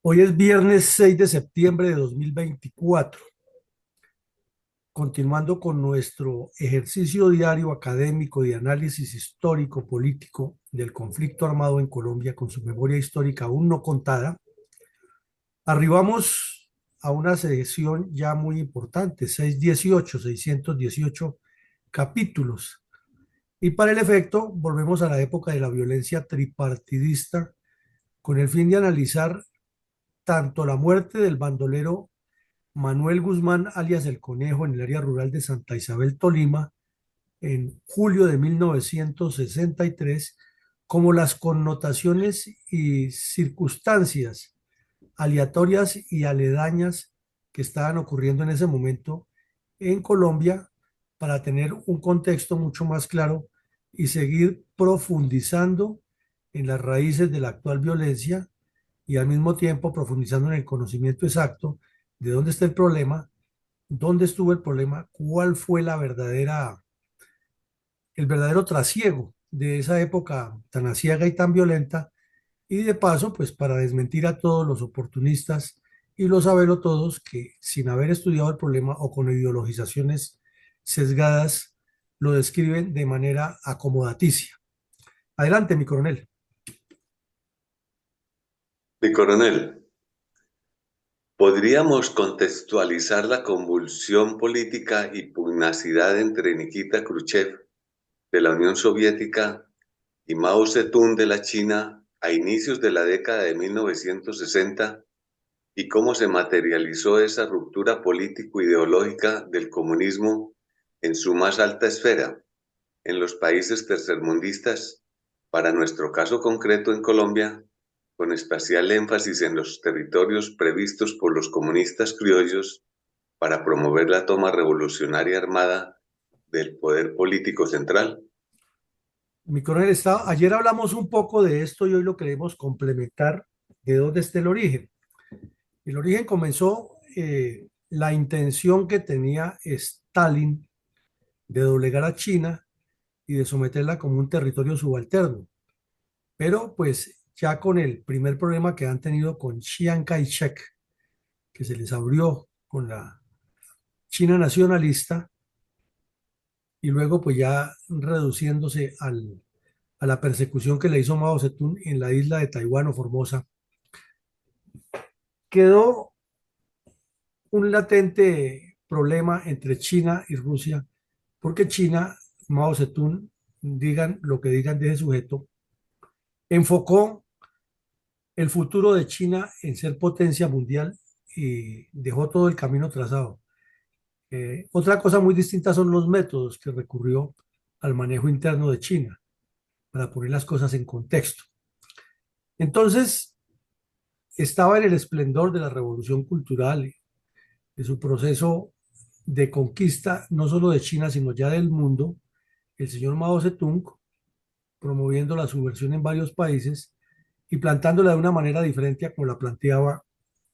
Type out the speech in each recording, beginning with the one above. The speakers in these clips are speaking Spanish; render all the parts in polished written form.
Hoy es viernes 6 de septiembre de 2024. Continuando con nuestro ejercicio diario académico de análisis histórico político del conflicto armado en Colombia con su memoria histórica aún no contada, arribamos a una sección ya muy importante, 618 capítulos. Y para el efecto, volvemos a la época de la violencia tripartidista con el fin de analizar tanto la muerte del bandolero Manuel Guzmán, alias El Conejo, en el área rural de Santa Isabel, Tolima, en julio de 1963, como las connotaciones y circunstancias aleatorias y aledañas que estaban ocurriendo en ese momento en Colombia para tener un contexto mucho más claro y seguir profundizando en las raíces de la actual violencia y al mismo tiempo profundizando en el conocimiento exacto de dónde está el problema, dónde estuvo el problema, cuál fue el verdadero trasiego de esa época tan aciaga y tan violenta, y de paso, pues para desmentir a todos los oportunistas y los todos que sin haber estudiado el problema o con ideologizaciones sesgadas, lo describen de manera acomodaticia. Adelante, mi coronel. Mi coronel, ¿podríamos contextualizar la convulsión política y pugnacidad entre Nikita Khrushchev de la Unión Soviética y Mao Zedong de la China a inicios de la década de 1960 y cómo se materializó esa ruptura político-ideológica del comunismo en su más alta esfera, en los países tercermundistas, para nuestro caso concreto en Colombia, con especial énfasis en los territorios previstos por los comunistas criollos para promover la toma revolucionaria armada del poder político central? Mi coronel, ayer hablamos un poco de esto y hoy lo queremos complementar de dónde está el origen. El origen comenzó la intención que tenía Stalin de doblegar a China y de someterla como un territorio subalterno. Pero pues ya con el primer problema que han tenido con Chiang Kai-shek, que se les abrió con la China nacionalista y luego pues ya reduciéndose a la persecución que le hizo Mao Zedong en la isla de Taiwán o Formosa, quedó un latente problema entre China y Rusia, porque China, Mao Zedong, digan lo que digan de ese sujeto, enfocó el futuro de China en ser potencia mundial y dejó todo el camino trazado. Otra cosa muy distinta son los métodos que recurrió al manejo interno de China para poner las cosas en contexto. Entonces, estaba en el esplendor de la revolución cultural, de su proceso de conquista, no solo de China, sino ya del mundo, el señor Mao Zedong, promoviendo la subversión en varios países y plantándola de una manera diferente a como la planteaba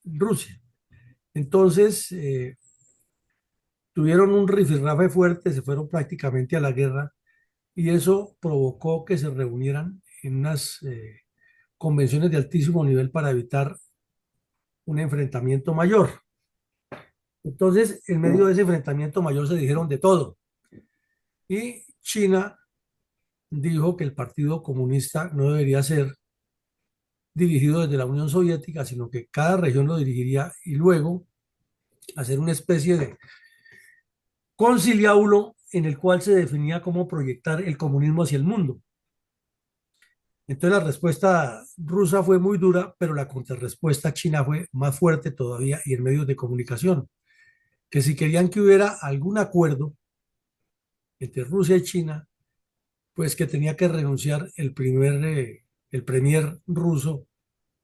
Rusia. Entonces, tuvieron un rifirrafe fuerte, se fueron prácticamente a la guerra y eso provocó que se reunieran en unas convenciones de altísimo nivel para evitar un enfrentamiento mayor. Entonces, en medio de ese enfrentamiento mayor se dijeron de todo. Y China dijo que el Partido Comunista no debería ser dirigido desde la Unión Soviética, sino que cada región lo dirigiría y luego hacer una especie de conciliábulo en el cual se definía cómo proyectar el comunismo hacia el mundo. Entonces la respuesta rusa fue muy dura, pero la contrarrespuesta china fue más fuerte todavía y en medios de comunicación, que si querían que hubiera algún acuerdo entre Rusia y China, pues que tenía que renunciar el premier ruso,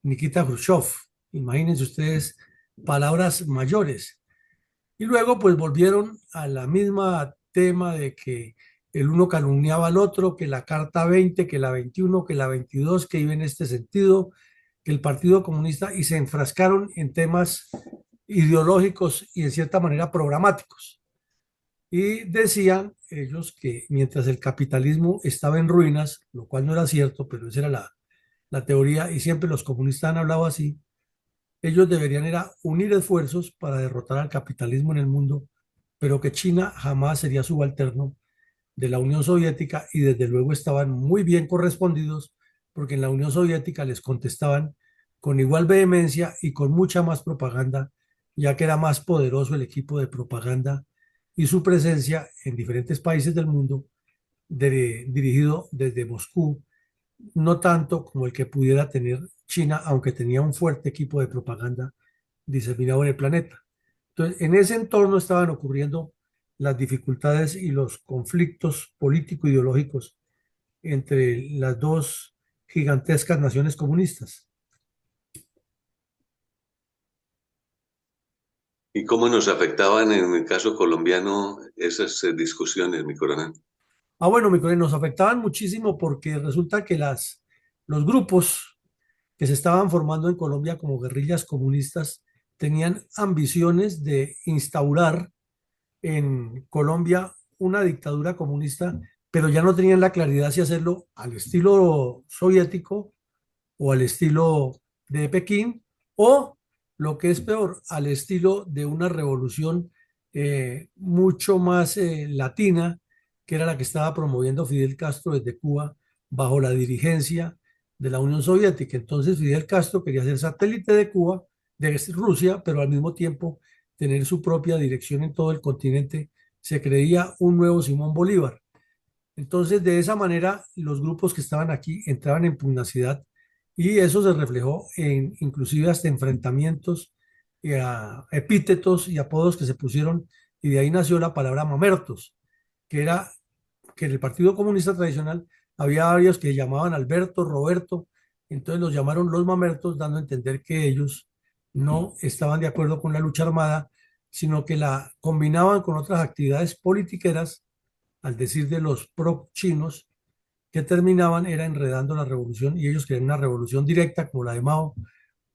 Nikita Khrushchev. Imagínense ustedes palabras mayores. Y luego pues volvieron a la misma tema de que el uno calumniaba al otro, que la carta 20, que la 21, que la 22, que iba en este sentido, que el Partido Comunista, y se enfrascaron en temas ideológicos y en cierta manera programáticos. Y decían ellos que mientras el capitalismo estaba en ruinas, lo cual no era cierto, pero esa era la teoría, y siempre los comunistas han hablado así, ellos deberían era unir esfuerzos para derrotar al capitalismo en el mundo, pero que China jamás sería subalterno de la Unión Soviética y desde luego estaban muy bien correspondidos porque en la Unión Soviética les contestaban con igual vehemencia y con mucha más propaganda, ya que era más poderoso el equipo de propaganda y su presencia en diferentes países del mundo dirigido desde Moscú, no tanto como el que pudiera tener China, aunque tenía un fuerte equipo de propaganda diseminado en el planeta. Entonces, en ese entorno estaban ocurriendo las dificultades y los conflictos político-ideológicos entre las dos gigantescas naciones comunistas. ¿Y cómo nos afectaban en el caso colombiano esas discusiones, mi coronel? Bueno, mi colega, nos afectaban muchísimo porque resulta que los grupos que se estaban formando en Colombia como guerrillas comunistas tenían ambiciones de instaurar en Colombia una dictadura comunista, pero ya no tenían la claridad si hacerlo al estilo soviético o al estilo de Pekín, o lo que es peor, al estilo de una revolución mucho más latina, que era la que estaba promoviendo Fidel Castro desde Cuba bajo la dirigencia de la Unión Soviética. Entonces Fidel Castro quería ser satélite de Cuba, de Rusia, pero al mismo tiempo tener su propia dirección en todo el continente. Se creía un nuevo Simón Bolívar. Entonces, de esa manera, los grupos que estaban aquí entraban en pugnacidad y eso se reflejó en inclusive hasta enfrentamientos, epítetos y apodos que se pusieron, y de ahí nació la palabra mamertos, que era que en el Partido Comunista tradicional había varios que llamaban Alberto, Roberto, entonces los llamaron los mamertos, dando a entender que ellos no estaban de acuerdo con la lucha armada, sino que la combinaban con otras actividades politiqueras, al decir de los pro-chinos, que terminaban era enredando la revolución y ellos querían una revolución directa como la de Mao,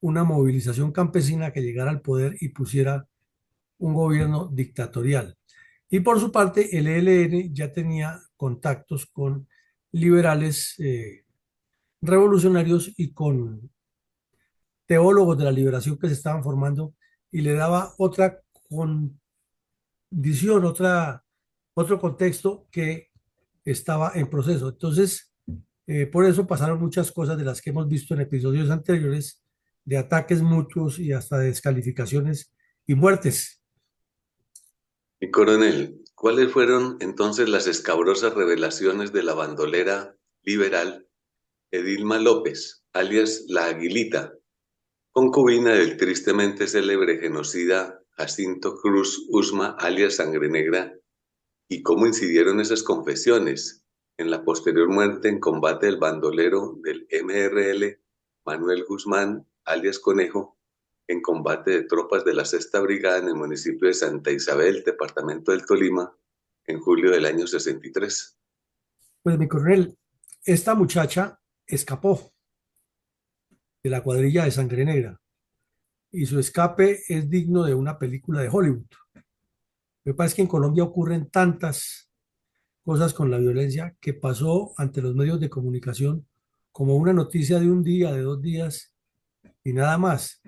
una movilización campesina que llegara al poder y pusiera un gobierno dictatorial. Y por su parte, el ELN ya tenía contactos con liberales revolucionarios y con teólogos de la liberación que se estaban formando y le daba otra condición, otro contexto que estaba en proceso. Entonces, por eso pasaron muchas cosas de las que hemos visto en episodios anteriores, de ataques mutuos y hasta de descalificaciones y muertes. Mi coronel, ¿cuáles fueron entonces las escabrosas revelaciones de la bandolera liberal Edilma López, alias La Aguilita, concubina del tristemente célebre genocida Jacinto Cruz Usma, alias Sangre Negra, y cómo incidieron esas confesiones en la posterior muerte en combate del bandolero del MRL Manuel Guzmán, alias Conejo, en combate de tropas de la Sexta Brigada en el municipio de Santa Isabel, departamento del Tolima, en julio del año 63? Pues mi coronel, esta muchacha escapó de la cuadrilla de Sangre Negra y su escape es digno de una película de Hollywood. Me parece que en Colombia ocurren tantas cosas con la violencia que pasó ante los medios de comunicación como una noticia de un día, de 2 días y nada más.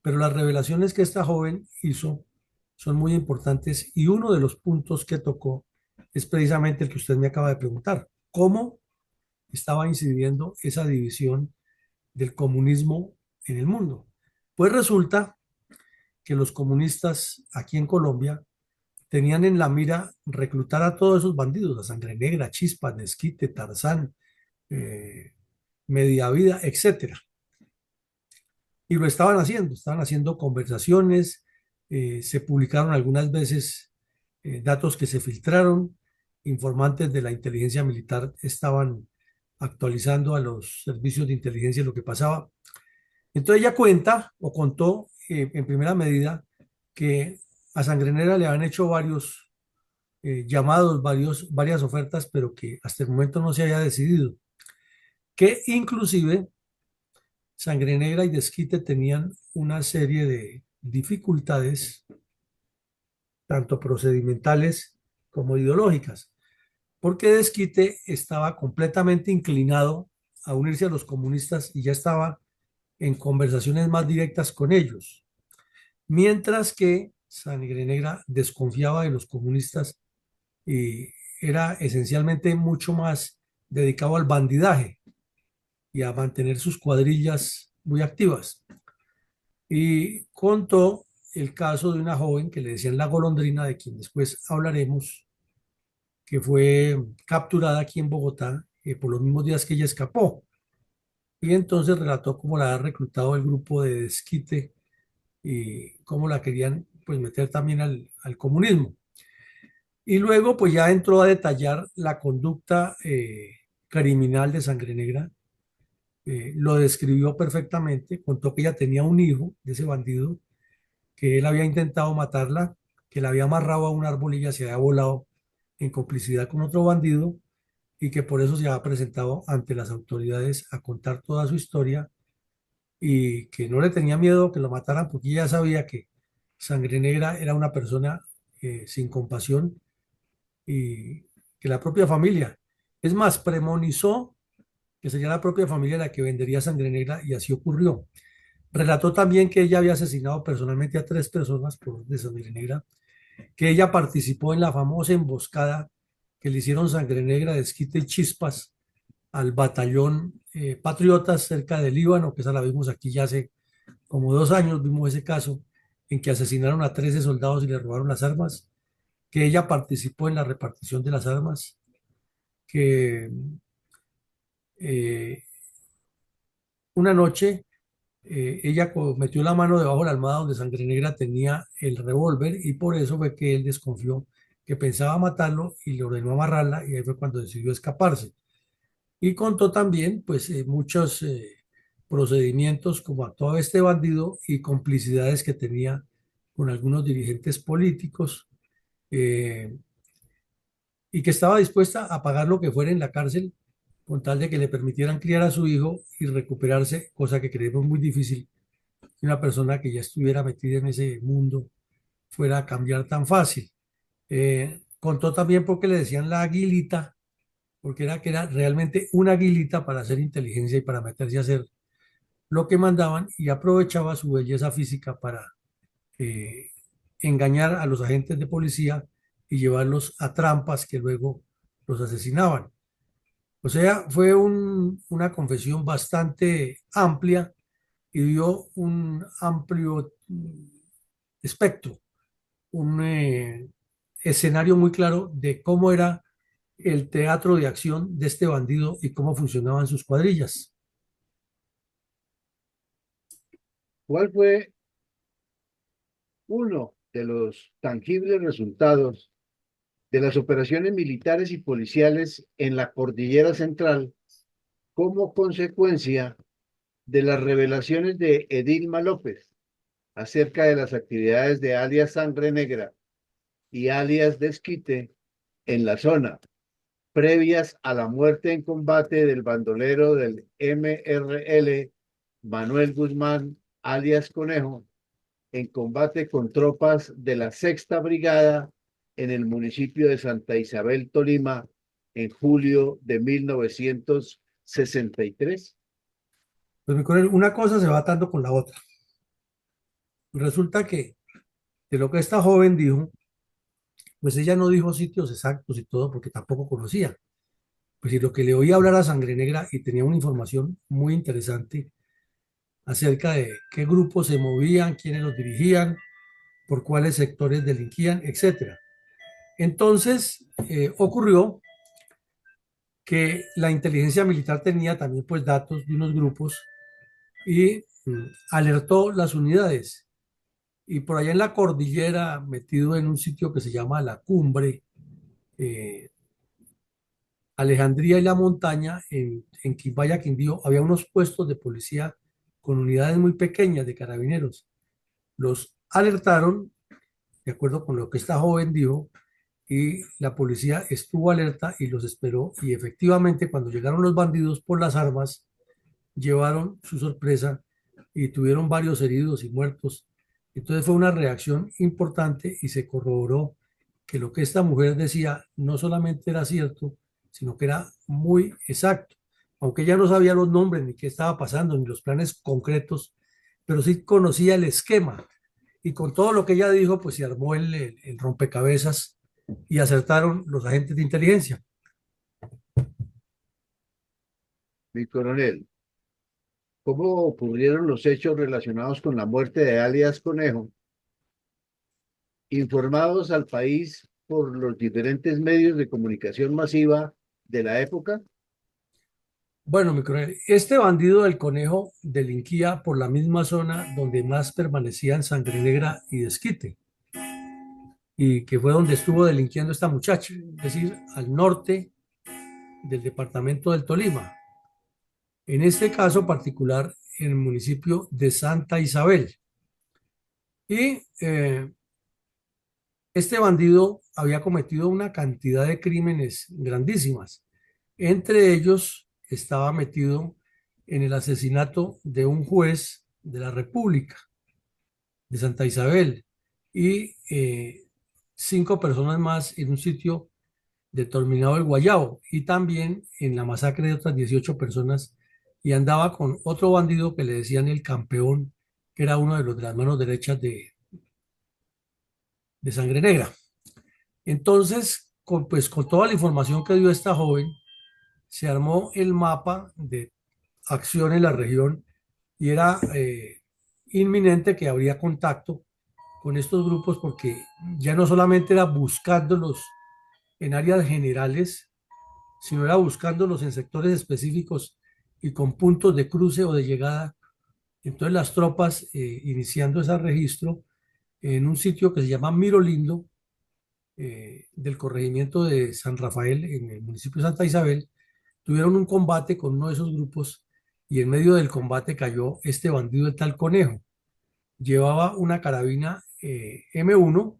Pero las revelaciones que esta joven hizo son muy importantes y uno de los puntos que tocó es precisamente el que usted me acaba de preguntar. ¿Cómo estaba incidiendo esa división del comunismo en el mundo? Pues resulta que los comunistas aquí en Colombia tenían en la mira reclutar a todos esos bandidos, a Sangre Negra, Chispas, Desquite, Tarzán, eh, Media Vida, etcétera. Y lo estaban haciendo conversaciones, se publicaron algunas veces datos que se filtraron, informantes de la inteligencia militar estaban actualizando a los servicios de inteligencia lo que pasaba. Entonces ella cuenta o contó en primera medida que a Sangrenera le han hecho varios llamados, varias ofertas, pero que hasta el momento no se haya decidido. Que inclusive Sangre Negra y Desquite tenían una serie de dificultades, tanto procedimentales como ideológicas, porque Desquite estaba completamente inclinado a unirse a los comunistas y ya estaba en conversaciones más directas con ellos, mientras que Sangre Negra desconfiaba de los comunistas y era esencialmente mucho más dedicado al bandidaje y a mantener sus cuadrillas muy activas. Y contó el caso de una joven que le decían la Golondrina, de quien después hablaremos, que fue capturada aquí en Bogotá por los mismos días que ella escapó. Y entonces relató cómo la había reclutado el grupo de desquite y cómo la querían pues meter también al comunismo. Y luego pues ya entró a detallar la conducta criminal de Sangre Negra. Lo describió perfectamente, contó que ella tenía un hijo de ese bandido, que él había intentado matarla, que la había amarrado a un árbol y ella se había volado en complicidad con otro bandido y que por eso se había presentado ante las autoridades a contar toda su historia y que no le tenía miedo que lo mataran porque ella sabía que Sangre Negra era una persona sin compasión y que la propia familia, es más, premonizó que sería la propia familia la que vendería Sangre Negra y así ocurrió. Relató también que ella había asesinado personalmente a 3 personas por de Sangre Negra, que ella participó en la famosa emboscada que le hicieron Sangre Negra, Desquite y Chispas al batallón Patriotas cerca del Líbano, que esa la vimos aquí ya hace como 2 años, vimos ese caso en que asesinaron a 13 soldados y le robaron las armas, que ella participó en la repartición de las armas, que eh, una noche ella metió la mano debajo de la almohada donde Sangre Negra tenía el revólver y por eso fue que él desconfió que pensaba matarlo y le ordenó amarrarla y ahí fue cuando decidió escaparse. Y contó también pues muchos procedimientos como actuaba este bandido y complicidades que tenía con algunos dirigentes políticos eh, y que estaba dispuesta a pagar lo que fuera en la cárcel con tal de que le permitieran criar a su hijo y recuperarse, cosa que creemos muy difícil que una persona que ya estuviera metida en ese mundo fuera a cambiar tan fácil. Contó también porque le decían la aguilita, porque era que era realmente una aguilita para hacer inteligencia y para meterse a hacer lo que mandaban y aprovechaba su belleza física para eh, engañar a los agentes de policía y llevarlos a trampas que luego los asesinaban. O sea, fue una confesión bastante amplia y dio un amplio espectro, un escenario muy claro de cómo era el teatro de acción de este bandido y cómo funcionaban sus cuadrillas. ¿Cuál fue uno de los tangibles resultados de las operaciones militares y policiales en la Cordillera Central como consecuencia de las revelaciones de Edilma López acerca de las actividades de alias Sangre Negra y alias Desquite en la zona, previas a la muerte en combate del bandolero del MRL Manuel Guzmán, alias Conejo, en combate con tropas de la Sexta Brigada en el municipio de Santa Isabel, Tolima, en julio de 1963? Pues mi coronel, una cosa se va atando con la otra. Resulta que de lo que esta joven dijo, pues ella no dijo sitios exactos y todo porque tampoco conocía. Pues y lo que le oía hablar a Sangre Negra y tenía una información muy interesante acerca de qué grupos se movían, quiénes los dirigían, por cuáles sectores delinquían, etcétera. Entonces ocurrió que la inteligencia militar tenía también pues datos de unos grupos y alertó las unidades. Y por allá en la cordillera, metido en un sitio que se llama La Cumbre, eh, Alejandría y la montaña, en Quimbaya, Quindío, había unos puestos de policía con unidades muy pequeñas de carabineros. Los alertaron, de acuerdo con lo que esta joven dijo, y la policía estuvo alerta y los esperó. Y efectivamente, cuando llegaron los bandidos por las armas, llevaron su sorpresa y tuvieron varios heridos y muertos. Entonces fue una reacción importante y se corroboró que lo que esta mujer decía no solamente era cierto, sino que era muy exacto. aunque ella no sabía los nombres ni qué estaba pasando, ni los planes concretos, pero sí conocía el esquema. Y con todo lo que ella dijo, pues se armó el rompecabezas y acertaron los agentes de inteligencia. Mi coronel, ¿cómo ocurrieron los hechos relacionados con la muerte de alias Conejo, informados al país por los diferentes medios de comunicación masiva de la época? Bueno, mi coronel, este bandido del Conejo delinquía por la misma zona donde más permanecían Sangre Negra y Desquite, y que fue donde estuvo delinquiendo esta muchacha, es decir, al norte del departamento del Tolima. En este caso particular, en el municipio de Santa Isabel. Y este bandido había cometido una cantidad de crímenes grandísimas. Entre ellos estaba metido en el asesinato de un juez de la República de Santa Isabel y 5 personas más en un sitio determinado el Guayabo y también en la masacre de otras 18 personas y andaba con otro bandido que le decían el campeón, que era uno de los de las manos derechas de Sangre Negra. Entonces, pues con toda la información que dio esta joven, se armó el mapa de acción en la región y era inminente que habría contacto con estos grupos porque ya no solamente era buscándolos en áreas generales, sino era buscándolos en sectores específicos y con puntos de cruce o de llegada. Entonces las tropas, iniciando ese registro en un sitio que se llama Mirolindo, del corregimiento de San Rafael, en el municipio de Santa Isabel, tuvieron un combate con uno de esos grupos y en medio del combate cayó este bandido de tal Conejo. Llevaba una carabina M1,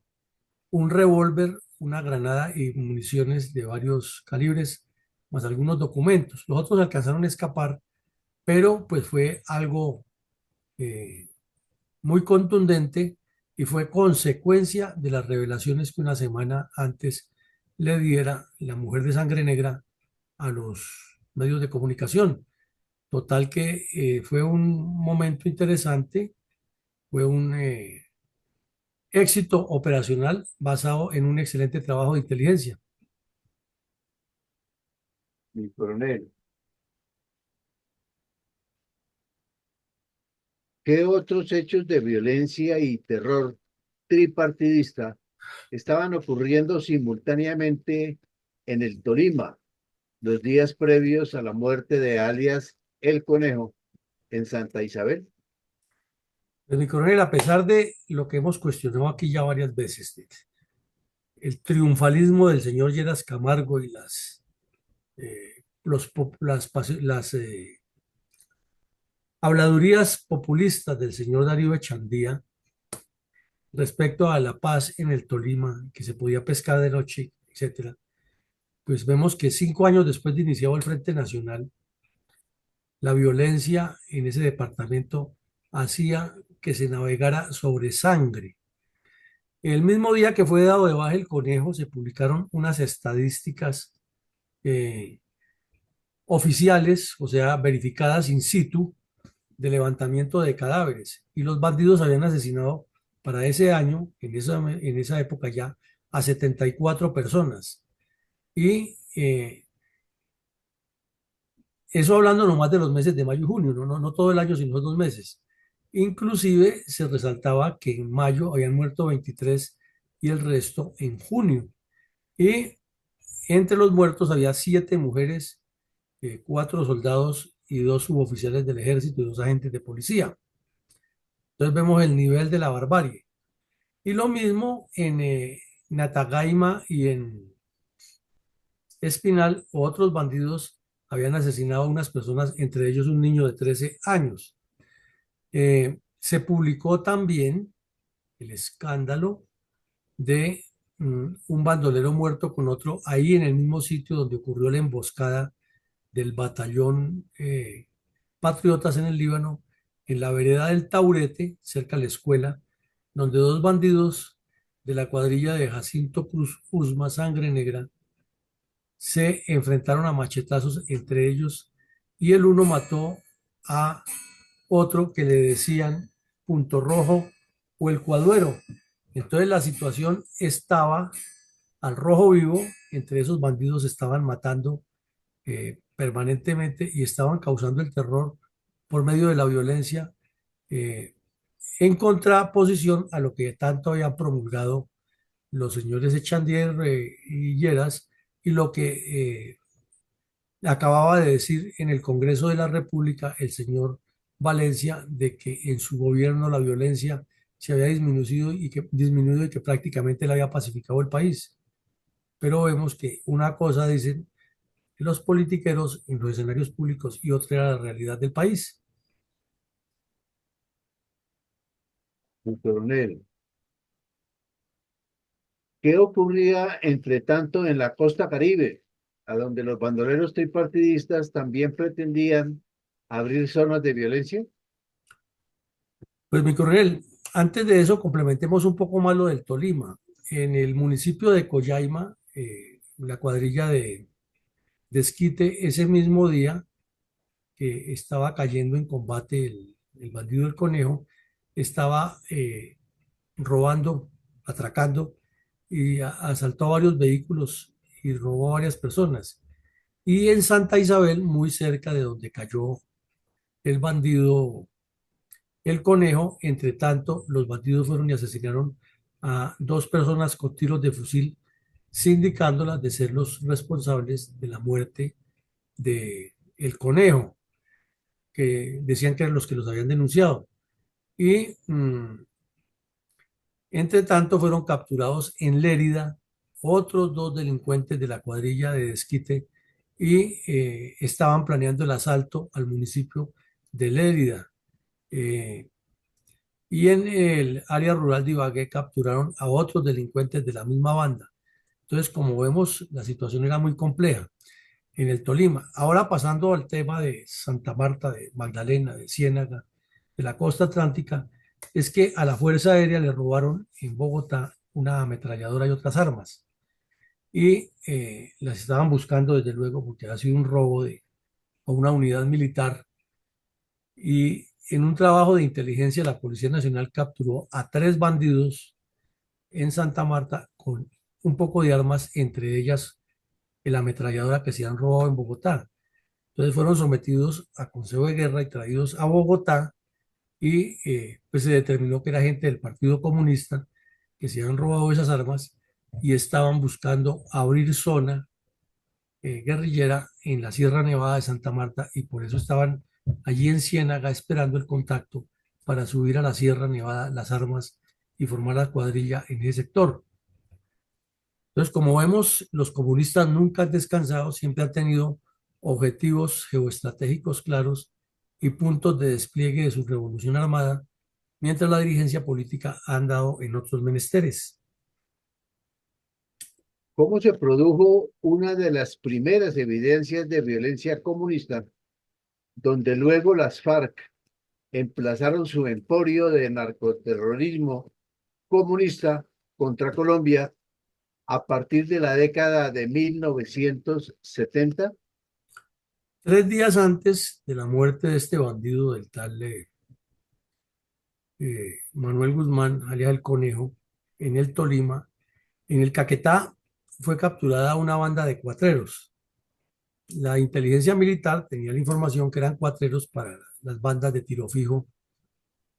un revólver, una granada y municiones de varios calibres, más algunos documentos. Los otros alcanzaron a escapar, pero pues fue algo eh, muy contundente y fue consecuencia de las revelaciones que una semana antes le diera la mujer de Sangre Negra a los medios de comunicación. Total que fue un momento interesante, fue un éxito operacional basado en un excelente trabajo de inteligencia. Mi coronel, ¿qué otros hechos de violencia y terror tripartidista estaban ocurriendo simultáneamente en el Tolima los días previos a la muerte de alias El Conejo en Santa Isabel? Pues, mi coronel, a pesar de lo que hemos cuestionado aquí ya varias veces, el triunfalismo del señor Lleras Camargo y las habladurías populistas del señor Darío Echandía respecto a la paz en el Tolima, que se podía pescar de noche, etcétera, pues vemos que 5 años después de iniciado el Frente Nacional, la violencia en ese departamento hacía que se navegara sobre sangre. El mismo día que fue dado de baja el Conejo, se publicaron unas estadísticas eh, oficiales, o sea, verificadas in situ, de levantamiento de cadáveres. Y los bandidos habían asesinado para ese año, en esa época ya, a 74 personas. Y eso hablando nomás de los meses de mayo y junio, no todo el año, sino los 2 meses. Inclusive se resaltaba que en mayo habían muerto 23 y el resto en junio. Y entre los muertos había 7 mujeres, 4 soldados y 2 suboficiales del ejército y 2 agentes de policía. Entonces vemos el nivel de la barbarie. Y lo mismo en Natagaima y en Espinal, otros bandidos habían asesinado a unas personas, entre ellos un niño de 13 años. Se publicó también el escándalo de un bandolero muerto con otro ahí en el mismo sitio donde ocurrió la emboscada del batallón Patriotas en el Líbano, en la vereda del Taurete, cerca de la escuela, donde 2 bandidos de la cuadrilla de Jacinto Cruz Usma, Sangre Negra, se enfrentaron a machetazos entre ellos y el uno mató a otro que le decían Punto Rojo o el Cuaduero. Entonces la situación estaba al rojo vivo, entre esos bandidos estaban matando permanentemente y estaban causando el terror por medio de la violencia, eh, en contraposición a lo que tanto habían promulgado los señores Echandier y Lleras, y lo que acababa de decir en el Congreso de la República el señor Valencia, de que en su gobierno la violencia se había disminuido y que prácticamente le había pacificado el país. Pero vemos que una cosa dicen los politiqueros en los escenarios públicos y otra era la realidad del país. Mi coronel, ¿qué ocurría entre tanto en la costa Caribe, a donde los bandoleros tripartidistas también pretendían abrir zonas de violencia? Pues mi coronel, antes de eso complementemos un poco más lo del Tolima. En el municipio de Collaima, la cuadrilla de Esquite, ese mismo día que estaba cayendo en combate el bandido del Conejo, estaba robando, atracando y asaltó a varios vehículos y robó a varias personas. Y en Santa Isabel, muy cerca de donde cayó el bandido el Conejo, entre tanto, los bandidos fueron y asesinaron a dos personas con tiros de fusil, sindicándolas de ser los responsables de la muerte de el Conejo, que decían que eran los que los habían denunciado. Y entre tanto fueron capturados en Lérida otros dos delincuentes de la cuadrilla de Desquite y estaban planeando el asalto al municipio de Lérida. Eh, y en el área rural de Ibagué capturaron a otros delincuentes de la misma banda. Entonces, como vemos, la situación era muy compleja en el Tolima. Ahora pasando al tema de Santa Marta, de Magdalena, de Ciénaga, de la costa atlántica, es que a la Fuerza Aérea le robaron en Bogotá una ametralladora y otras armas. Y las estaban buscando desde luego porque ha sido un robo de a una unidad militar. Y en un trabajo de inteligencia, la Policía Nacional capturó a tres bandidos en Santa Marta con un poco de armas, entre ellas la ametralladora que se han robado en Bogotá. Entonces fueron sometidos a consejo de guerra y traídos a Bogotá y pues se determinó que era gente del Partido Comunista que se han robado esas armas y estaban buscando abrir zona guerrillera en la Sierra Nevada de Santa Marta y por eso estaban allí en Ciénaga esperando el contacto para subir a la Sierra Nevada las armas y formar la cuadrilla en ese sector. Entonces, como vemos, los comunistas nunca han descansado, siempre han tenido objetivos geoestratégicos claros y puntos de despliegue de su revolución armada, mientras la dirigencia política ha andado en otros menesteres. ¿Cómo se produjo una de las primeras evidencias de violencia comunista, donde luego las FARC emplazaron su emporio de narcoterrorismo comunista contra Colombia a partir de la década de 1970? 3 días antes de la muerte de este bandido del tal Manuel Guzmán, alias el Conejo, en el Tolima, en el Caquetá fue capturada una banda de cuatreros. La inteligencia militar tenía la información que eran cuatreros para las bandas de tiro fijo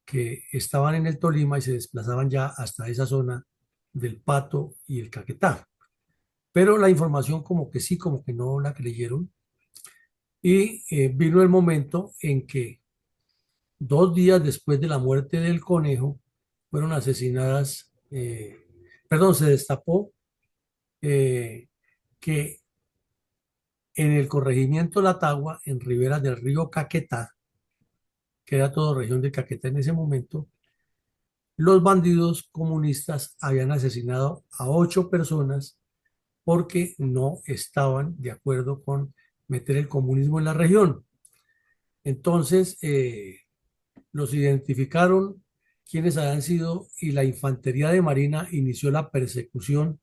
que estaban en el Tolima y se desplazaban ya hasta esa zona del Pato y el Caquetá. Pero la información como que sí, como que no la creyeron. Y vino el momento en que 2 días después de la muerte del Conejo fueron asesinadas, perdón, se destapó que en el corregimiento La Tagua, en riberas del río Caquetá, que era toda región de Caquetá en ese momento, los bandidos comunistas habían asesinado a 8 personas porque no estaban de acuerdo con meter el comunismo en la región. Entonces, los identificaron quienes habían sido y la Infantería de Marina inició la persecución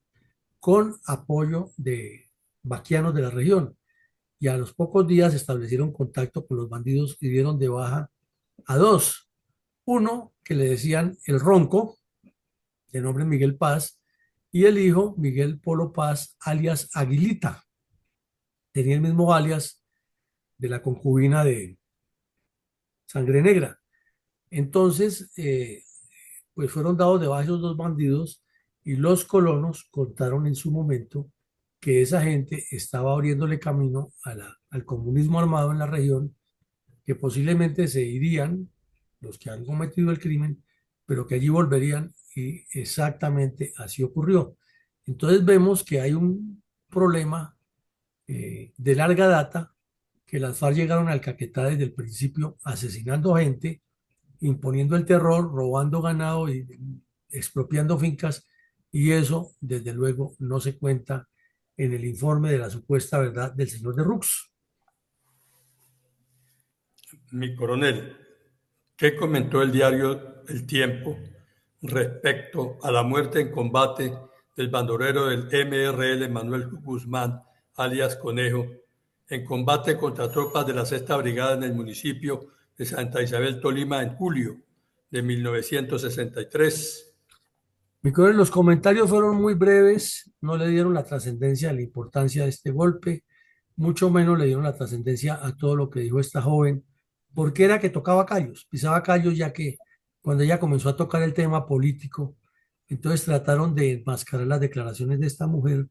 con apoyo de vaquianos de la región. y a los pocos días establecieron contacto con los bandidos y dieron de baja a dos. Uno que le decían el Ronco, de nombre Miguel Paz, y el hijo Miguel Polo Paz, alias Aguilita. Tenía el mismo alias de la concubina de Sangre Negra. Entonces, pues fueron dados de baja esos dos bandidos y los colonos contaron en su momento que esa gente estaba abriéndole camino al comunismo armado en la región, que posiblemente se irían los que han cometido el crimen, pero que allí volverían y exactamente así ocurrió. Entonces vemos que hay un problema de larga data, que las FARC llegaron al Caquetá desde el principio asesinando gente, imponiendo el terror, robando ganado y expropiando fincas, y eso desde luego no se cuenta en el informe de la supuesta verdad del señor de Rux. Mi coronel, ¿qué comentó el diario El Tiempo respecto a la muerte en combate del bandolero del MRL Manuel Guzmán, alias Conejo, en combate contra tropas de la Sexta Brigada en el municipio de Santa Isabel, Tolima, en julio de 1963? Mi coronel, los comentarios fueron muy breves, no le dieron la trascendencia, la importancia de este golpe, mucho menos le dieron la trascendencia a todo lo que dijo esta joven, porque era que tocaba callos, pisaba callos, ya que cuando ella comenzó a tocar el tema político, entonces trataron de enmascarar las declaraciones de esta mujer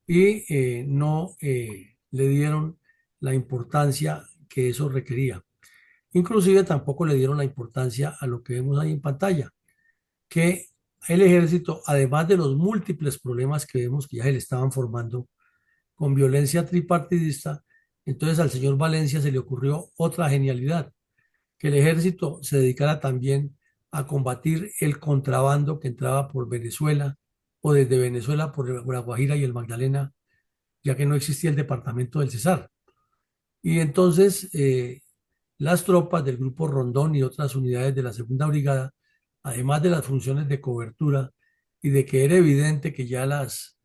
y no le dieron la importancia que eso requería. Inclusive tampoco le dieron la importancia a lo que vemos ahí en pantalla, que el ejército, además de los múltiples problemas que vemos que ya se le estaban formando con violencia tripartidista, entonces al señor Valencia se le ocurrió otra genialidad, que el ejército se dedicara también a combatir el contrabando que entraba por Venezuela o desde Venezuela por la Guajira y el Magdalena, ya que no existía el departamento del Cesar. Y entonces las tropas del Grupo Rondón y otras unidades de la Segunda Brigada, además de las funciones de cobertura y de que era evidente que ya las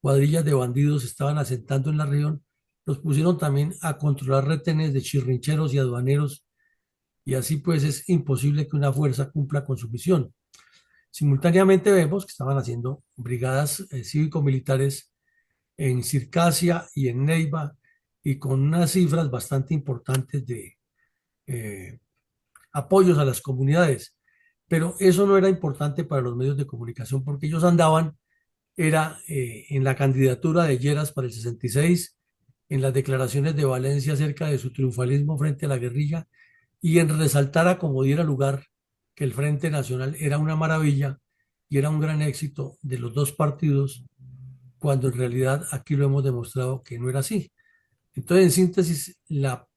cuadrillas de bandidos estaban asentando en la región, los pusieron también a controlar retenes de chirrincheros y aduaneros, y así pues es imposible que una fuerza cumpla con su misión. Simultáneamente vemos que estaban haciendo brigadas cívico-militares en Circasia y en Neiva, y con unas cifras bastante importantes de eh, apoyos a las comunidades. Pero eso no era importante para los medios de comunicación porque ellos andaban, era en la candidatura de Lleras para el 66, en las declaraciones de Valencia acerca de su triunfalismo frente a la guerrilla y en resaltar a como diera lugar que el Frente Nacional era una maravilla y era un gran éxito de los dos partidos, cuando en realidad aquí lo hemos demostrado que no era así. Entonces, en síntesis, la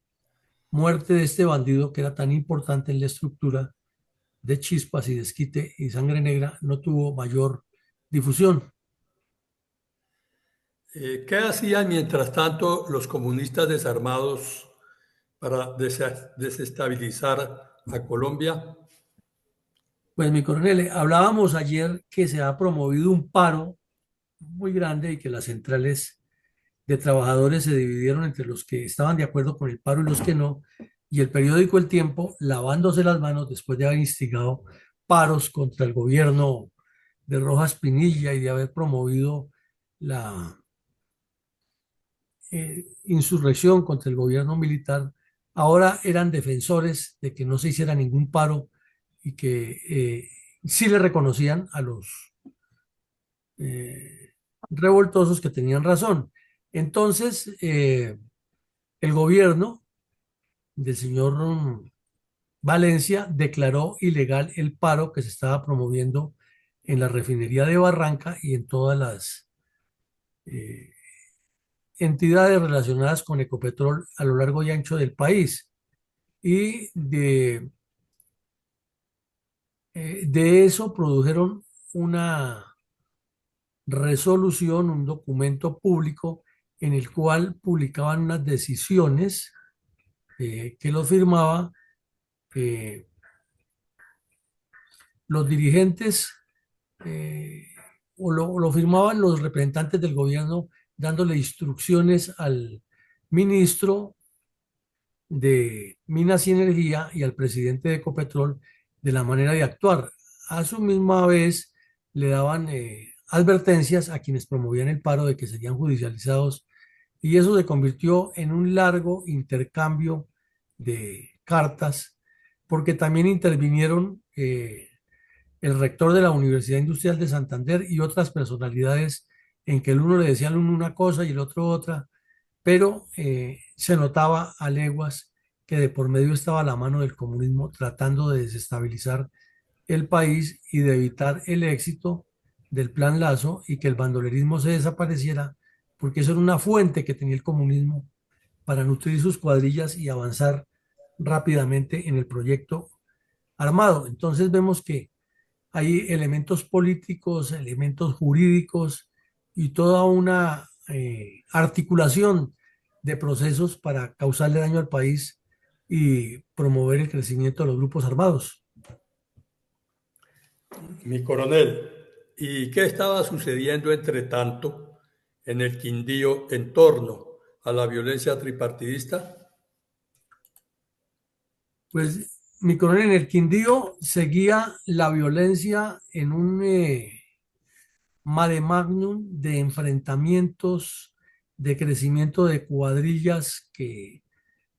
muerte de este bandido que era tan importante en la estructura de Chispas y Desquite y Sangre Negra no tuvo mayor difusión. ¿Qué hacían mientras tanto los comunistas desarmados para desestabilizar a Colombia? Pues mi coronel, hablábamos ayer que se ha promovido un paro muy grande y que las centrales de trabajadores se dividieron entre los que estaban de acuerdo con el paro y los que no, y el periódico El Tiempo, lavándose las manos después de haber instigado paros contra el gobierno de Rojas Pinilla y de haber promovido la insurrección contra el gobierno militar, ahora eran defensores de que no se hiciera ningún paro y que sí le reconocían a los revoltosos que tenían razón. Entonces, el gobierno del señor Valencia declaró ilegal el paro que se estaba promoviendo en la refinería de Barranca y en todas las eh, entidades relacionadas con Ecopetrol a lo largo y ancho del país. Y de eso produjeron una resolución, un documento público en el cual publicaban unas decisiones que lo firmaba eh, los dirigentes o lo firmaban los representantes del gobierno dándole instrucciones al ministro de Minas y Energía y al presidente de Ecopetrol de la manera de actuar. A su misma vez le daban advertencias a quienes promovían el paro de que serían judicializados y eso se convirtió en un largo intercambio de cartas porque también intervinieron el rector de la Universidad Industrial de Santander y otras personalidades en que el uno le decía al uno una cosa y el otro otra, pero se notaba a leguas que de por medio estaba la mano del comunismo tratando de desestabilizar el país y de evitar el éxito del Plan Lazo y que el bandolerismo se desapareciera, porque eso era una fuente que tenía el comunismo para nutrir sus cuadrillas y avanzar rápidamente en el proyecto armado. Entonces vemos que hay elementos políticos, elementos jurídicos y toda una articulación de procesos para causarle daño al país y promover el crecimiento de los grupos armados. Mi coronel, ¿y qué estaba sucediendo entre tanto en el Quindío en torno a la violencia tripartidista? Pues mi coronel, en el Quindío seguía la violencia en un mare magnum de enfrentamientos, de crecimiento de cuadrillas que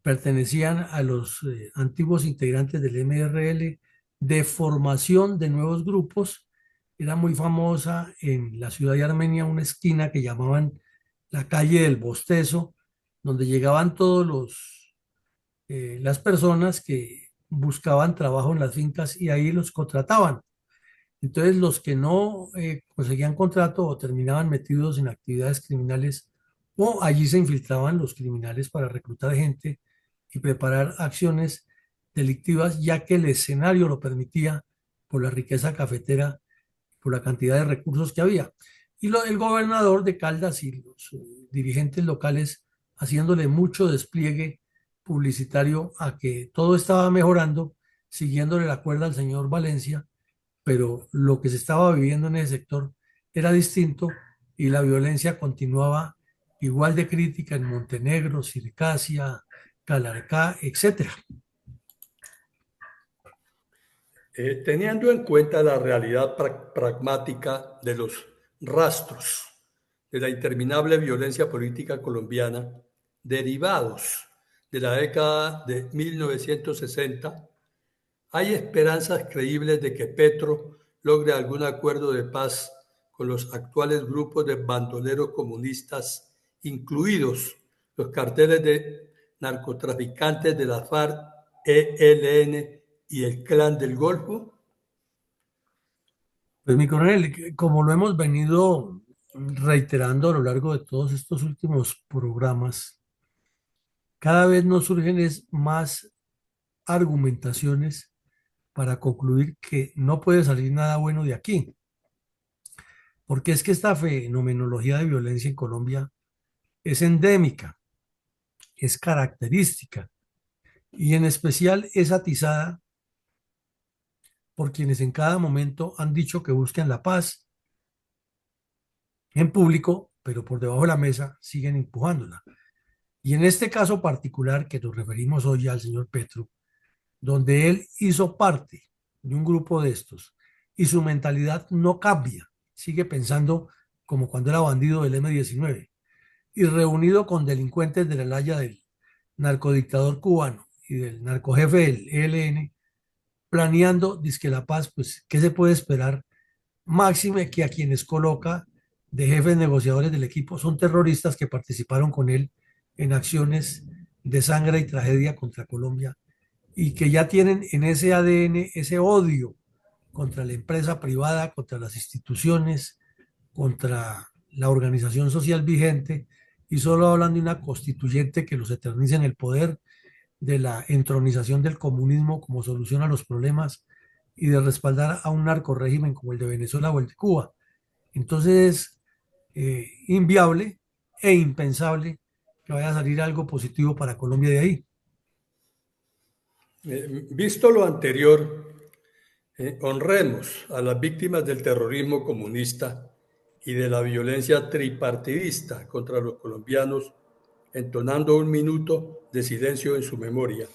pertenecían a los antiguos integrantes del MRL, de formación de nuevos grupos. Era muy famosa en la ciudad de Armenia una esquina que llamaban la calle del Bostezo, donde llegaban todos las personas que buscaban trabajo en las fincas y ahí los contrataban. Entonces, los que no conseguían contrato o terminaban metidos en actividades criminales, o allí se infiltraban los criminales para reclutar gente y preparar acciones delictivas, ya que el escenario lo permitía por la riqueza cafetera, por la cantidad de recursos que había. Y el gobernador de Caldas y los dirigentes locales haciéndole mucho despliegue publicitario a que todo estaba mejorando, siguiéndole la cuerda al señor Valencia, pero lo que se estaba viviendo en ese sector era distinto y la violencia continuaba igual de crítica en Montenegro, Circasia, Calarcá, etcétera. Teniendo en cuenta la realidad pragmática de los rastros de la interminable violencia política colombiana derivados de la década de 1960, ¿hay esperanzas creíbles de que Petro logre algún acuerdo de paz con los actuales grupos de bandoleros comunistas, incluidos los carteles de narcotraficantes de la FARC, ELN y el Clan del Golfo? Pues mi coronel, como lo hemos venido reiterando a lo largo de todos estos últimos programas, cada vez nos surgen más argumentaciones para concluir que no puede salir nada bueno de aquí, porque es que esta fenomenología de violencia en Colombia es endémica, es característica y en especial es atizada por quienes en cada momento han dicho que buscan la paz en público, pero por debajo de la mesa siguen empujándola. Y en este caso particular que nos referimos hoy al señor Petro, donde él hizo parte de un grupo de estos y su mentalidad no cambia, sigue pensando como cuando era bandido del M-19 y reunido con delincuentes de la laya del narcodictador cubano y del narcojefe del ELN, planeando, dizque la paz, pues, ¿qué se puede esperar? Máxime que a quienes coloca de jefes negociadores del equipo son terroristas que participaron con él en acciones de sangre y tragedia contra Colombia y que ya tienen en ese ADN ese odio contra la empresa privada, contra las instituciones, contra la organización social vigente y solo hablan de una constituyente que los eterniza en el poder, de la entronización del comunismo como solución a los problemas y de respaldar a un narcorrégimen como el de Venezuela o el de Cuba. Entonces es inviable e impensable que vaya a salir algo positivo para Colombia de ahí. Visto lo anterior, honremos a las víctimas del terrorismo comunista y de la violencia tripartidista contra los colombianos entonando un minuto de silencio en su memoria.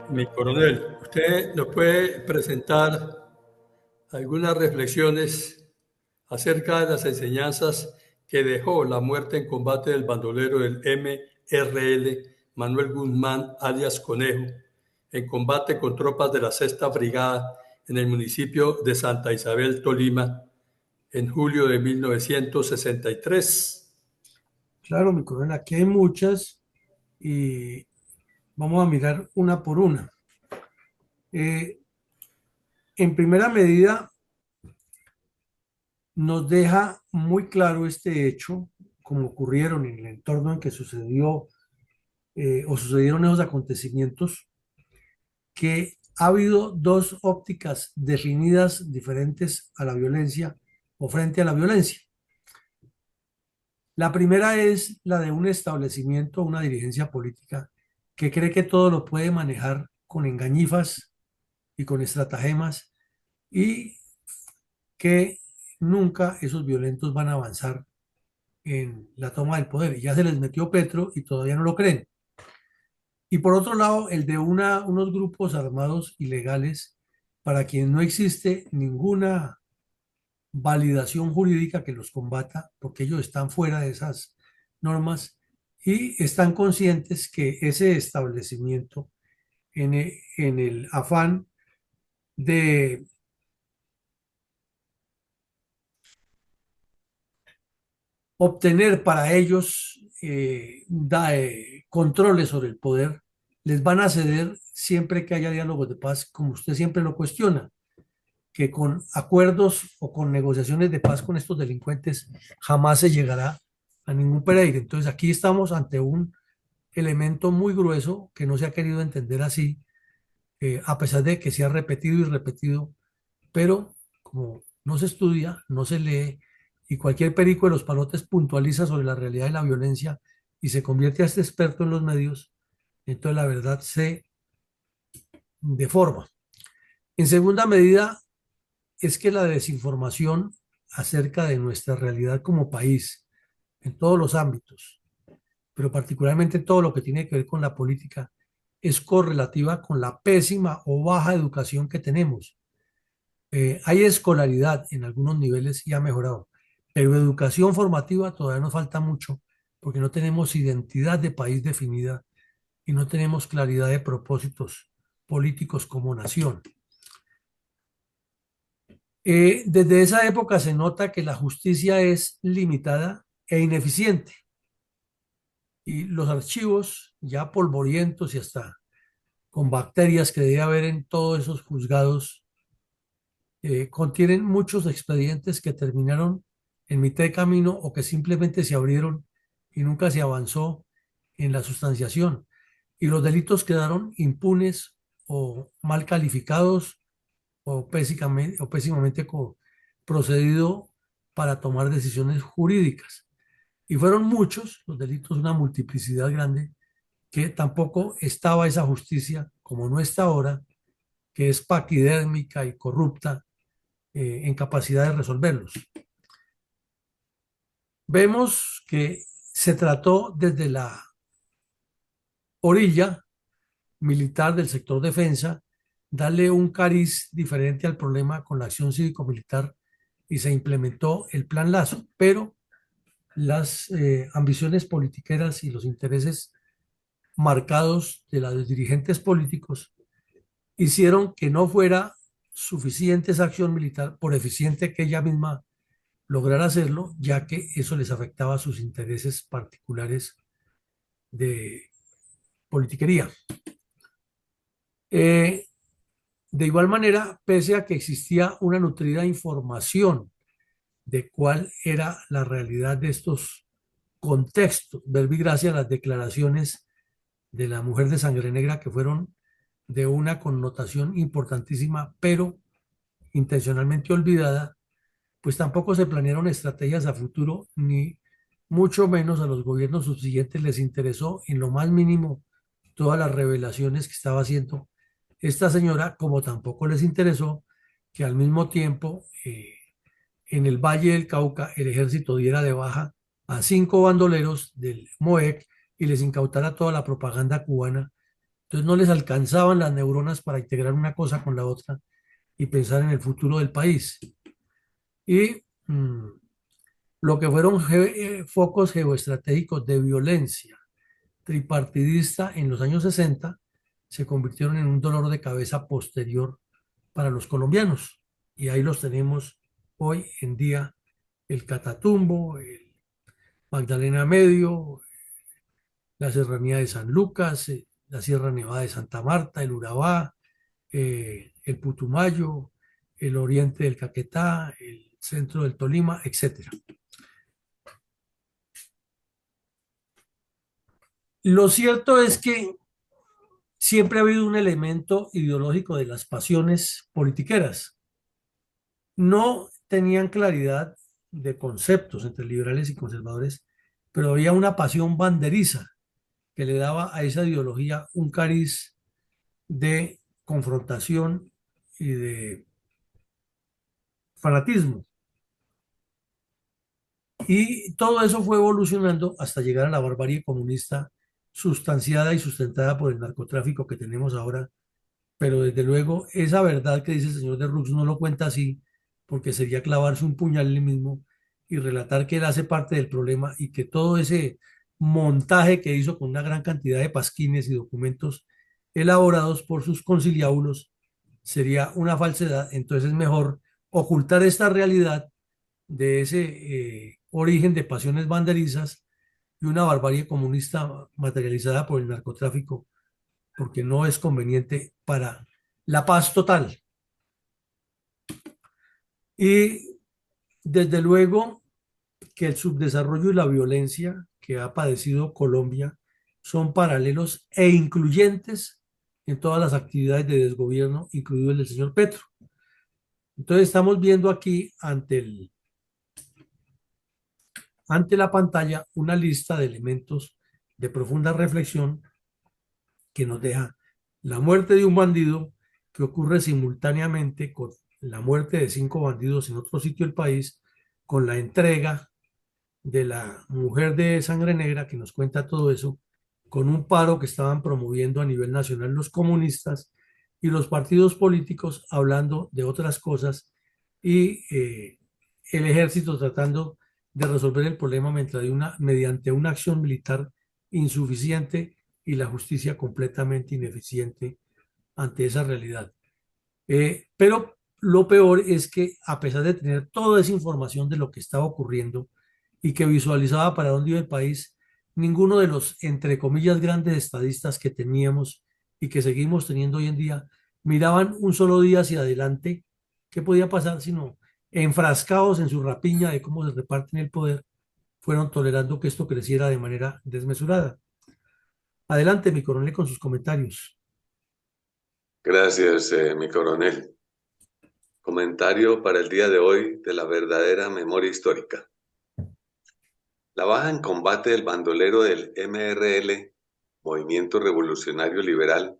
Mi coronel, ¿usted nos puede presentar algunas reflexiones acerca de las enseñanzas que dejó la muerte en combate del bandolero del MRL Manuel Guzmán, alias Conejo, en combate con tropas de la Sexta Brigada en el municipio de Santa Isabel, Tolima, en julio de 1963? Claro, mi coronel, aquí hay muchas y vamos a mirar una por una. En primera medida, nos deja muy claro este hecho, como ocurrieron en el entorno en que sucedió o sucedieron esos acontecimientos, que ha habido dos ópticas definidas diferentes a la violencia o frente a la violencia. La primera es la de un establecimiento, una dirigencia política que cree que todo lo puede manejar con engañifas y con estratagemas y que nunca esos violentos van a avanzar en la toma del poder. Y ya se les metió Petro y todavía no lo creen. Y por otro lado, el de unos grupos armados ilegales para quienes no existe ninguna validación jurídica que los combata, porque ellos están fuera de esas normas y están conscientes que ese establecimiento, en el afán de obtener para ellos controles sobre el poder, les van a ceder siempre que haya diálogos de paz, como usted siempre lo cuestiona, que con acuerdos o con negociaciones de paz con estos delincuentes jamás se llegará a ningún Pereira. Entonces aquí estamos ante un elemento muy grueso que no se ha querido entender así, a pesar de que se ha repetido y repetido, pero como no se estudia, no se lee, y cualquier perico de los palotes puntualiza sobre la realidad de la violencia y se convierte a este experto en los medios, entonces la verdad se deforma. En segunda medida, es que la desinformación acerca de nuestra realidad como país, en todos los ámbitos, pero particularmente todo lo que tiene que ver con la política, es correlativa con la pésima o baja educación que tenemos. Hay escolaridad en algunos niveles y ha mejorado, pero educación formativa todavía nos falta mucho porque no tenemos identidad de país definida y no tenemos claridad de propósitos políticos como nación. Desde esa época se nota que la justicia es limitada e ineficiente y los archivos ya polvorientos y hasta con bacterias que debe haber en todos esos juzgados contienen muchos expedientes que terminaron en mitad de camino o que simplemente se abrieron y nunca se avanzó en la sustanciación. Y los delitos quedaron impunes o mal calificados o pésimamente procedido para tomar decisiones jurídicas. Y fueron muchos los delitos, una multiplicidad grande, que tampoco estaba esa justicia, como no está ahora, que es paquidérmica y corrupta, en capacidad de resolverlos. Vemos que se trató desde la orilla militar del sector defensa, darle un cariz diferente al problema con la acción cívico-militar y se implementó el Plan Lazo, pero las ambiciones politiqueras y los intereses marcados de los dirigentes políticos hicieron que no fuera suficiente esa acción militar, por eficiente que ella misma lograra hacerlo, ya que eso les afectaba a sus intereses particulares de politiquería. De igual manera, pese a que existía una nutrida información de cuál era la realidad de estos contextos, gracias a las declaraciones de la mujer de sangre negra que fueron de una connotación importantísima, pero intencionalmente olvidada, pues tampoco se planearon estrategias a futuro, ni mucho menos a los gobiernos subsiguientes les interesó en lo más mínimo todas las revelaciones que estaba haciendo esta señora, como tampoco les interesó que al mismo tiempo en el Valle del Cauca el ejército diera de baja a 5 bandoleros del MOEC y les incautara toda la propaganda cubana. Entonces no les alcanzaban las neuronas para integrar una cosa con la otra y pensar en el futuro del país. Y lo que fueron focos geoestratégicos de violencia tripartidista en los años 60 se convirtieron en un dolor de cabeza posterior para los colombianos. Y ahí los tenemos hoy en día: el Catatumbo, el Magdalena Medio, la Serranía de San Lucas, la Sierra Nevada de Santa Marta, el Urabá, el Putumayo, el oriente del Caquetá, el centro del Tolima, etcétera. Lo cierto es que siempre ha habido un elemento ideológico de las pasiones politiqueras. No tenían claridad de conceptos entre liberales y conservadores, pero había una pasión banderiza que le daba a esa ideología un cariz de confrontación y de fanatismo. Y todo eso fue evolucionando hasta llegar a la barbarie comunista sustanciada y sustentada por el narcotráfico que tenemos ahora. Pero desde luego esa verdad que dice el señor de Rux no lo cuenta así, porque sería clavarse un puñal en él mismo y relatar que él hace parte del problema y que todo ese montaje que hizo con una gran cantidad de pasquines y documentos elaborados por sus conciliábulos sería una falsedad. Entonces es mejor ocultar esta realidad de ese origen de pasiones banderizas y una barbarie comunista materializada por el narcotráfico, porque no es conveniente para la paz total. Y desde luego que el subdesarrollo y la violencia que ha padecido Colombia son paralelos e incluyentes en todas las actividades de desgobierno, incluido el del señor Petro. Entonces estamos viendo aquí ante la pantalla una lista de elementos de profunda reflexión que nos deja la muerte de un bandido que ocurre simultáneamente con la muerte de 5 bandidos en otro sitio del país, con la entrega de la mujer de sangre negra que nos cuenta todo eso, con un paro que estaban promoviendo a nivel nacional los comunistas y los partidos políticos hablando de otras cosas y el ejército tratando de resolver el problema mediante una acción militar insuficiente y la justicia completamente ineficiente ante esa realidad. Pero lo peor es que a pesar de tener toda esa información de lo que estaba ocurriendo y que visualizaba para dónde iba el país, ninguno de los, entre comillas, grandes estadistas que teníamos y que seguimos teniendo hoy en día, miraban un solo día hacia adelante ¿Qué podía pasar sino enfrascados en su rapiña de cómo se reparten el poder, fueron tolerando que esto creciera de manera desmesurada? Adelante, mi coronel, con sus comentarios. Gracias, mi coronel. Comentario para el día de hoy de la verdadera memoria histórica. La baja en combate del bandolero del MRL, Movimiento Revolucionario Liberal,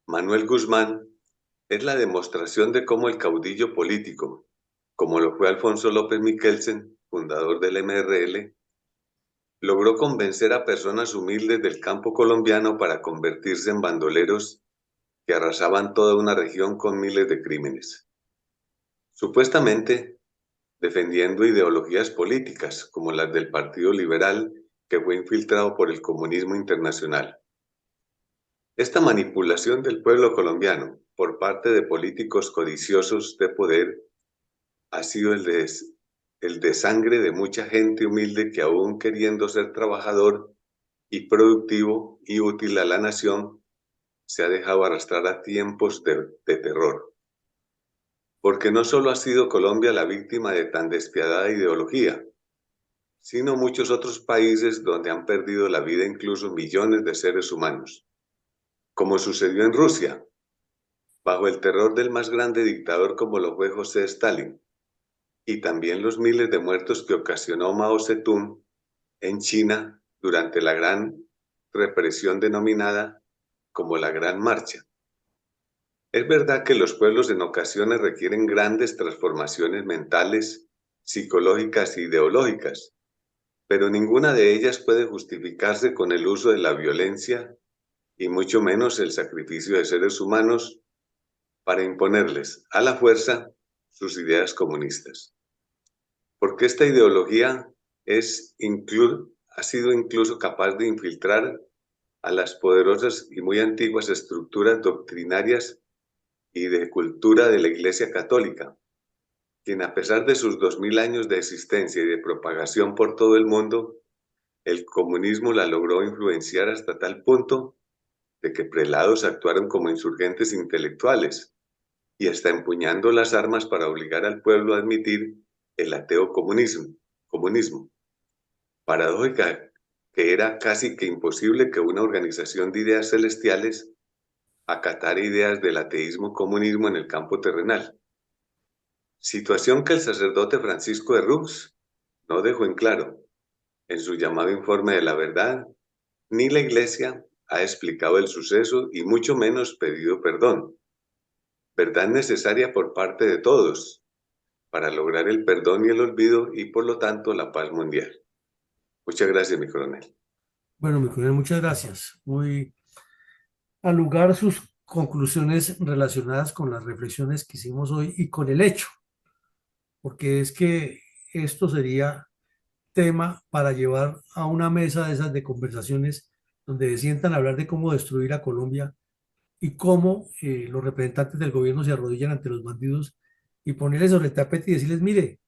Manuel Guzmán, es la demostración de cómo el caudillo político, como lo fue Alfonso López Miquelsen, fundador del MRL, logró convencer a personas humildes del campo colombiano para convertirse en bandoleros que arrasaban toda una región con miles de crímenes. Supuestamente defendiendo ideologías políticas como las del Partido Liberal, que fue infiltrado por el comunismo internacional. Esta manipulación del pueblo colombiano por parte de políticos codiciosos de poder ha sido el de sangre de mucha gente humilde que, aún queriendo ser trabajador y productivo y útil a la nación, se ha dejado arrastrar a tiempos de terror. Porque no solo ha sido Colombia la víctima de tan despiadada ideología, sino muchos otros países donde han perdido la vida incluso millones de seres humanos, como sucedió en Rusia, bajo el terror del más grande dictador como lo fue José Stalin, y también los miles de muertos que ocasionó Mao Zedong en China durante la gran represión denominada como la Gran Marcha. Es verdad que los pueblos en ocasiones requieren grandes transformaciones mentales, psicológicas e ideológicas, pero ninguna de ellas puede justificarse con el uso de la violencia y mucho menos el sacrificio de seres humanos para imponerles a la fuerza sus ideas comunistas. Porque esta ideología ha sido incluso capaz de infiltrar a las poderosas y muy antiguas estructuras doctrinarias y de cultura de la Iglesia Católica, quien, a pesar de sus 2000 años de existencia y de propagación por todo el mundo, el comunismo la logró influenciar hasta tal punto de que prelados actuaron como insurgentes intelectuales y hasta empuñando las armas para obligar al pueblo a admitir el ateo comunismo. Paradójica que era casi que imposible que una organización de ideas celestiales acatara ideas del ateísmo comunismo en el campo terrenal. Situación que el sacerdote Francisco de Rux no dejó en claro en su llamado informe de la verdad, ni la Iglesia ha explicado el suceso y mucho menos pedido perdón. Verdad necesaria por parte de todos para lograr el perdón y el olvido y por lo tanto la paz mundial. Muchas gracias, mi coronel. Bueno, mi coronel, muchas gracias. Muy al lugar sus conclusiones relacionadas con las reflexiones que hicimos hoy y con el hecho, porque es que esto sería tema para llevar a una mesa de esas de conversaciones donde se sientan a hablar de cómo destruir a Colombia y cómo los representantes del gobierno se arrodillan ante los bandidos y ponerles sobre el tapete y decirles, mire,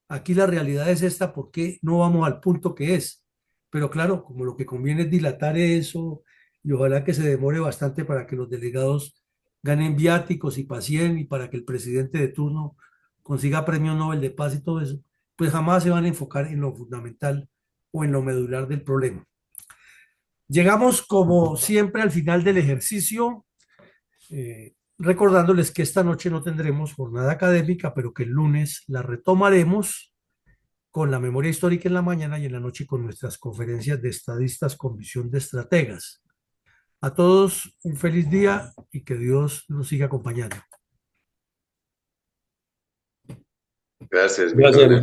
aquí la realidad es esta, ¿por qué no vamos al punto que es? Pero claro, como lo que conviene es dilatar eso y ojalá que se demore bastante para que los delegados ganen viáticos y pacien y para que el presidente de turno consiga premio Nobel de Paz y todo eso, pues jamás se van a enfocar en lo fundamental o en lo medular del problema. Llegamos como siempre al final del ejercicio, recordándoles que esta noche no tendremos jornada académica, pero que el lunes la retomaremos con la memoria histórica en la mañana y en la noche con nuestras conferencias de estadistas con visión de estrategas. A todos un feliz día y que Dios nos siga acompañando. Gracias, mi Gracias, coronel.